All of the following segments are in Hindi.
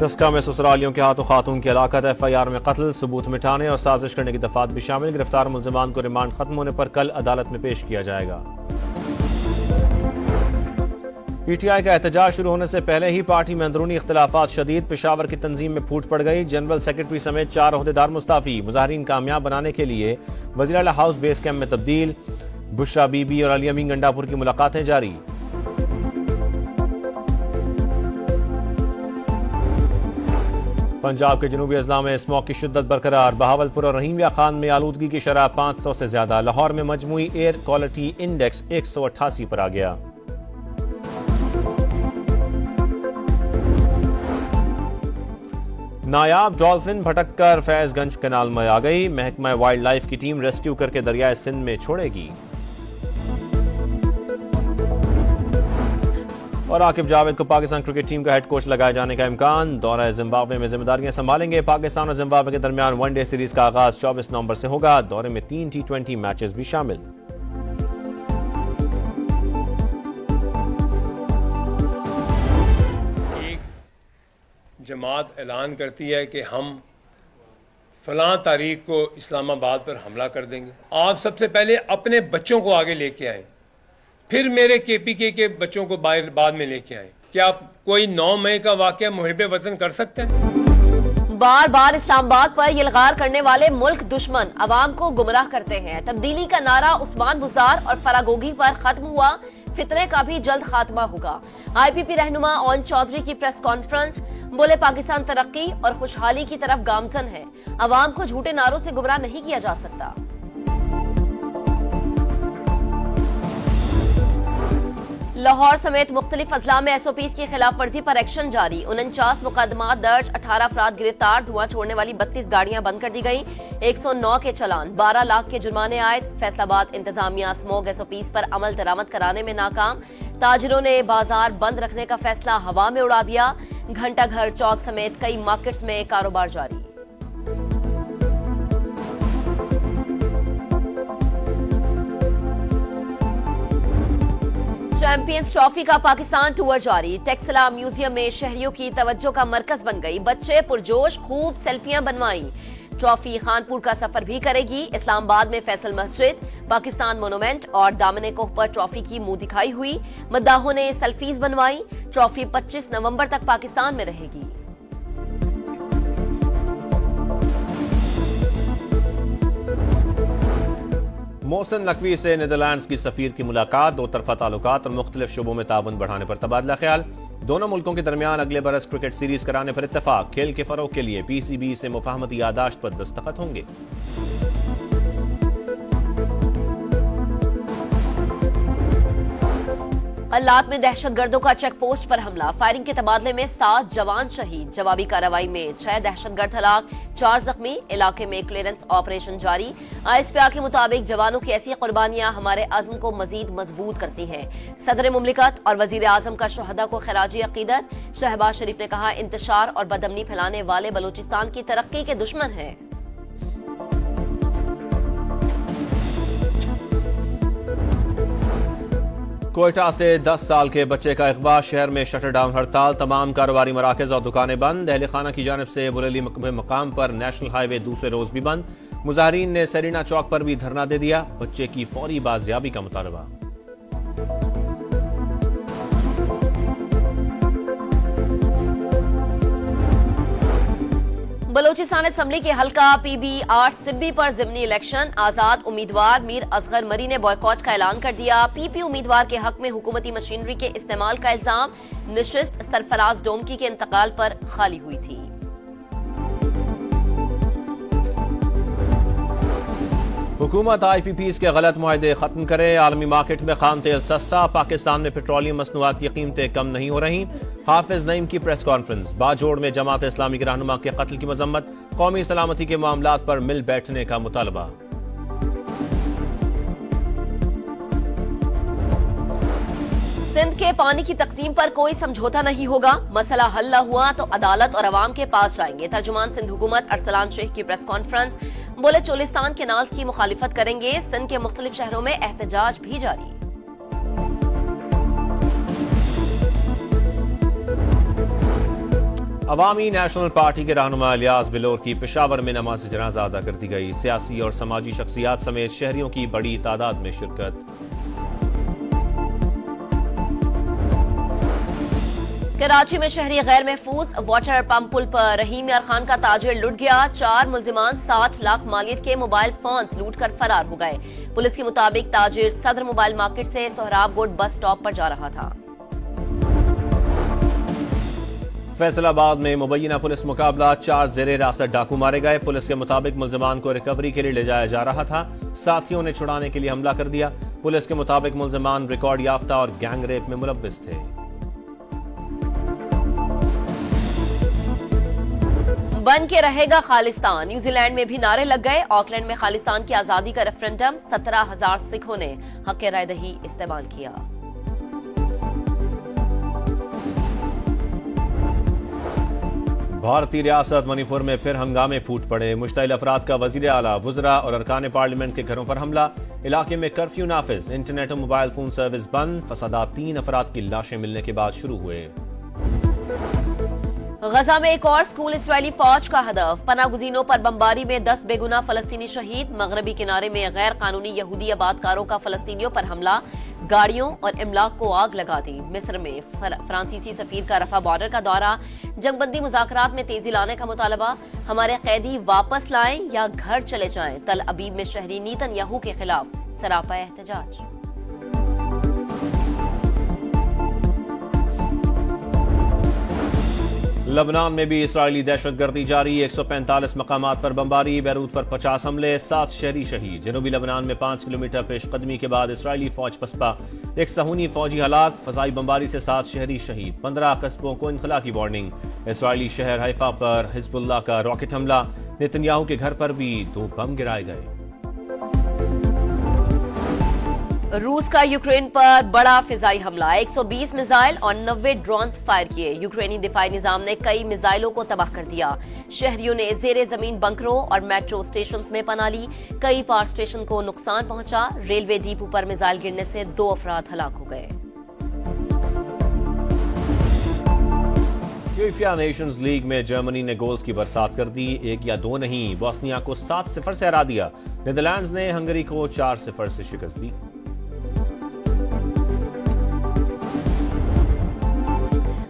धस्का में ससुरालियों के हाथों खातून की हलाकत, FIR में कत्ल, सबूत मिटाने और साजिश करने की दफात भी शामिल। गिरफ्तार मुलजमान को रिमांड खत्म होने पर कल अदालत में पेश किया जाएगा। PTI का एहतजाज शुरू होने से पहले ही पार्टी में अंदरूनी इख्तिलाफात शदीद, पेशावर की तंजीम में फूट पड़ गई। जनरल सेक्रेटरी समेत 4 ओहदेदार मुस्ताफी। मुजाहिरीन कामयाब बनाने के लिए वज़ीर आला हाउस बेस कैंप में तब्दील। बुशरा बीबी और अली अमीन गंडापुर की मुलाकातें जारी। पंजाब के जनूबी अजला में स्मॉग की शिद्दत बरकरार। बहावलपुर और रहीमिया खान में आलूदगी की शरह 500 से ज्यादा। लाहौर में मजमूई एयर क्वालिटी इंडेक्स 188 पर आ गया। नायाब डॉल्फिन भटककर फैजगंज कैनाल में आ गई। महकमा वाइल्ड लाइफ की टीम रेस्क्यू करके दरियाए सिंध में छोड़ेगी। और आकिब जावेद को पाकिस्तान क्रिकेट टीम का हेड कोच लगाए जाने का इम्कान। दौरा जिम्बाब्वे में जिम्मेदारियां संभालेंगे। पाकिस्तान और जिम्बाब्वे के दरमियान वनडे सीरीज का आगाज 24 नवंबर से होगा। दौरे में 3 T20 मैचेस भी शामिल। एक जमात ऐलान करती है कि हम फलां तारीख को इस्लामाबाद पर हमला कर देंगे। आप सबसे पहले अपने बच्चों को आगे लेके आए, फिर मेरे KPK के बच्चों को बाद में लेके आए। क्या कोई 9 मई का वाकया मुहिब वतन कर सकते हैं? बार बार इस्लामाबाद पर यलगार करने वाले मुल्क दुश्मन अवाम को गुमराह करते हैं। तब्दीली का नारा उस्मान बुज़दार और फरागोगी पर खत्म हुआ, फितरे का भी जल्द खात्मा होगा। IPP रहनुमा ओन चौधरी की प्रेस कॉन्फ्रेंस, बोले पाकिस्तान तरक्की और खुशहाली की तरफ गामजन है। अवाम को झूठे नारों से गुमराह नहीं किया जा सकता। लाहौर समेत मुख्तलिफ अजला में SOPs की खिलाफ वर्जी पर एक्शन जारी। 49 मुकदमात दर्ज, 18 अफराद गिरफ्तार। धुआं छोड़ने वाली 32 गाड़ियां बंद कर दी गई। 109 के चलान, 12 लाख के जुर्माने आए। फैसलाबाद इंतजामिया स्मोग SOPs पर अमल दरामद कराने में नाकाम। ताजिरों ने बाजार बंद रखने का फैसला हवा में उड़ा दिया। घंटा घर चौक समेत कई मार्केट्स में कारोबार जारी। चैंपियंस ट्रॉफी का पाकिस्तान टूर जारी। टेक्सला म्यूजियम में शहरियों की तवज्जो का मरकज बन गई। बच्चे पुरजोश खूब सेल्फियां बनवाई। ट्रॉफी खानपुर का सफर भी करेगी। इस्लामाबाद में फैसल मस्जिद, पाकिस्तान मोनूमेंट और दामने कोह पर ट्रॉफी की मुंह दिखाई हुई। मद्दाहों ने सेल्फीज बनवाई। ट्रॉफी 25 नवंबर तक पाकिस्तान में रहेगी। मोहसिन नकवी से नीदरलैंड्स की सफीर की मुलाकात। 2 तरफा ताल्लुकात और मुख्तलिफ शुबों में ताउन बढ़ाने पर तबादला ख्याल। दोनों मुल्कों के दरमियान अगले बरस क्रिकेट सीरीज कराने पर इत्तेफाक। खेल के फरोग के लिए PCB से मुफाहमती यादाश्त पर दस्तखत होंगे। अल्लात में दहशतगर्दों का चेक पोस्ट पर हमला। फायरिंग के तबादले में 7 जवान शहीद। जवाबी कार्रवाई में 6 दहशतगर्द हलाक, 4 जख्मी। इलाके में क्लियरेंस ऑपरेशन जारी। ISPR के मुताबिक जवानों की ऐसी कुर्बानियां हमारे अज़्म को मजीद मजबूत करती हैं। सदर मुमलिकत और वजीर आजम का शहदा को खराजी अकीदत। शहबाज शरीफ ने कहा, इंतशार और बदअमनी फैलाने वाले बलूचिस्तान की तरक्की के दुश्मन हैं। कोयटा से 10 साल के बच्चे का अगवा। शहर में शटर डाउन हड़ताल। तमाम कारोबारी मराकज और दुकानें बंद। अहल खाना की जानिब से बुरेली मकाम पर नेशनल हाईवे दूसरे रोज भी बंद। मुजाहिरीन ने सेरिना चौक पर भी धरना दे दिया। बच्चे की फौरी बाजियाबी का मुतालबा। बलोचिस्तान असम्बली के हल्का PB8 सिब्बी पर जिमनी इलेक्शन। आजाद उम्मीदवार मीर असगर मरी ने बॉयकॉट का ऐलान कर दिया। PP उम्मीदवार के हक में हुकूमती मशीनरी के इस्तेमाल का इल्जाम। नशिस्त सरफराज डोमकी के इंतकाल पर खाली हुई थी। हुकूमत IPPs के गलत मुआहदे खत्म करे। आलमी मार्केट में खाम तेल सस्ता। पाकिस्तान में पेट्रोलियम मसनूआत की कीमतें कम नहीं हो रही। हाफिज नईम की प्रेस कॉन्फ्रेंस। बाजोड़ में जमात इस्लामी के रहनुमा के कत्ल की मजम्मत। कौमी सलामती के मामलात पर मिल बैठने का मुतालबा। सिंध के पानी की तकसीम पर कोई समझौता नहीं होगा। मसला हल न हुआ तो अदालत और अवाम के पास जाएंगे। तर्जुमान सिंध हुकूमत अरसलान शेख की प्रेस कॉन्फ्रेंस। बोले, चोलिस्तान केनाल्स की मुखालिफत करेंगे। सिंध के मुख्तलिफ शहरों में एहतजाज भी जारी। अवामी नेशनल पार्टी के रहनुमा इलियास बिलोर की पेशावर में नमाज जनाजा अदा कर दी गई। सियासी और समाजी शख्सियात समेत शहरियों की बड़ी तादाद में शिरकत। कराची में शहरी गैर महफूज वाटर पंप पुल पर रहीम यार खान का ताजिर लुट गया। 4 मुल्जिमान 60 लाख मालियत के मोबाइल फोन्स लूट कर फरार हो गए। पुलिस के मुताबिक ताजिर सदर मोबाइल मार्केट से सोहराबगुड बस स्टॉप पर जा रहा था। फैसलाबाद में मुबैना पुलिस मुकाबला, 4 जेरे हिरासत डाकू मारे गए। पुलिस के मुताबिक मुल्जिमान को रिकवरी के लिए ले जाया जा रहा था। साथियों ने छुड़ाने के लिए हमला कर दिया। पुलिस के मुताबिक मुल्जिमान रिकॉर्ड याफ्ता और गैंग रेप में मुलव्विस थे। बन के रहेगा खालिस्तान, न्यूजीलैंड में भी नारे लग गए। ऑकलैंड में खालिस्तान की आजादी का रेफरेंडम, 17,000 सिखों ने हक राय दही इस्तेमाल किया। भारतीय रियासत मणिपुर में फिर हंगामे फूट पड़े। मुश्तइल अफराद का वजीर आला, वुज़रा और अरकान पार्लियामेंट के घरों पर हमला। इलाके में कर्फ्यू नाफिज, इंटरनेट और मोबाइल फोन सर्विस बंद। फसादात 3 अफराद की लाशें मिलने के बाद शुरू हुए। गजा में एक और स्कूल इजरायली फौज का हदफ, पनागुजीनों पर बमबारी में 10 बेगुनाह फलस्तीनी शहीद। मगरबी किनारे में गैर कानूनी यहूदी आबादकारों का फलस्तीनियों पर हमला, गाड़ियों और इमलाक को आग लगा दी। मिस्र में फ्रांसीसी सफीर का रफा बॉर्डर का दौरा, जंगबंदी मुज़ाकरात में तेजी लाने का मुतालबा। हमारे कैदी वापस लाएं या घर चले जाएं। तल अबीब में शहरी नेतन्याहू के खिलाफ सरापा एहतजाज। लबनान में भी इसराइली दहशतगर्दी जारी, 145 मकामात पर बमबारी। बैरूत पर 50 हमले, 7 शहरी शहीद। जनूबी लबनान में 5 किलोमीटर पेशकदमी के बाद इसराइली फौज पसपा, एक सहूनी फौजी हलाक। फजाई बमबारी से 7 शहरी शहीद। 15 कस्बों को इनखला की वार्निंग। इसराइली शहर हैफा पर हिजबुल्लाह का रॉकेट हमला। नेतन्याहू के घर पर भी 2 बम गिराए गए। रूस का यूक्रेन पर बड़ा फिजाई हमला, 120 मिसाइल और 90 ड्रोन्स फायर किए। यूक्रेनी दिफाई निजाम ने कई मिसाइलों को तबाह कर दिया। शहरियों ने जेरे जमीन बंकरों और मेट्रो स्टेशन में पनाह ली। कई पावर स्टेशन को नुकसान पहुंचा। रेलवे डिपो पर मिसाइल गिरने से 2 अफराद हलाक हो गए। यूएफए नेशंस लीग में जर्मनी ने गोल्स की बरसात कर दी। 1 या 2 नहीं, बोस्निया को 7-0 से हरा दिया। नीदरलैंड्स ने हंगरी को 4-0 से शिकस्त दी।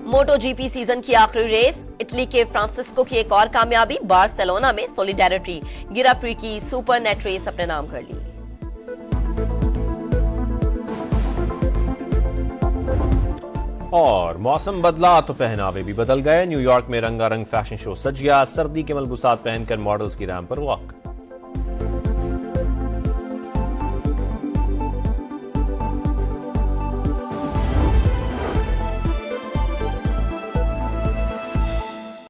मोटो जीपी सीजन की आखिरी रेस, इटली के फ्रांसिस्को की एक और कामयाबी। बार्सिलोना में सोलिडेरिटी गिरा प्री की सुपर नेट रेस अपने नाम कर ली। और मौसम बदला तो पहनावे भी बदल गए। न्यूयॉर्क में रंगारंग फैशन शो सज गया। सर्दी के मलबूसात पहनकर मॉडल्स की रैंप पर वॉक।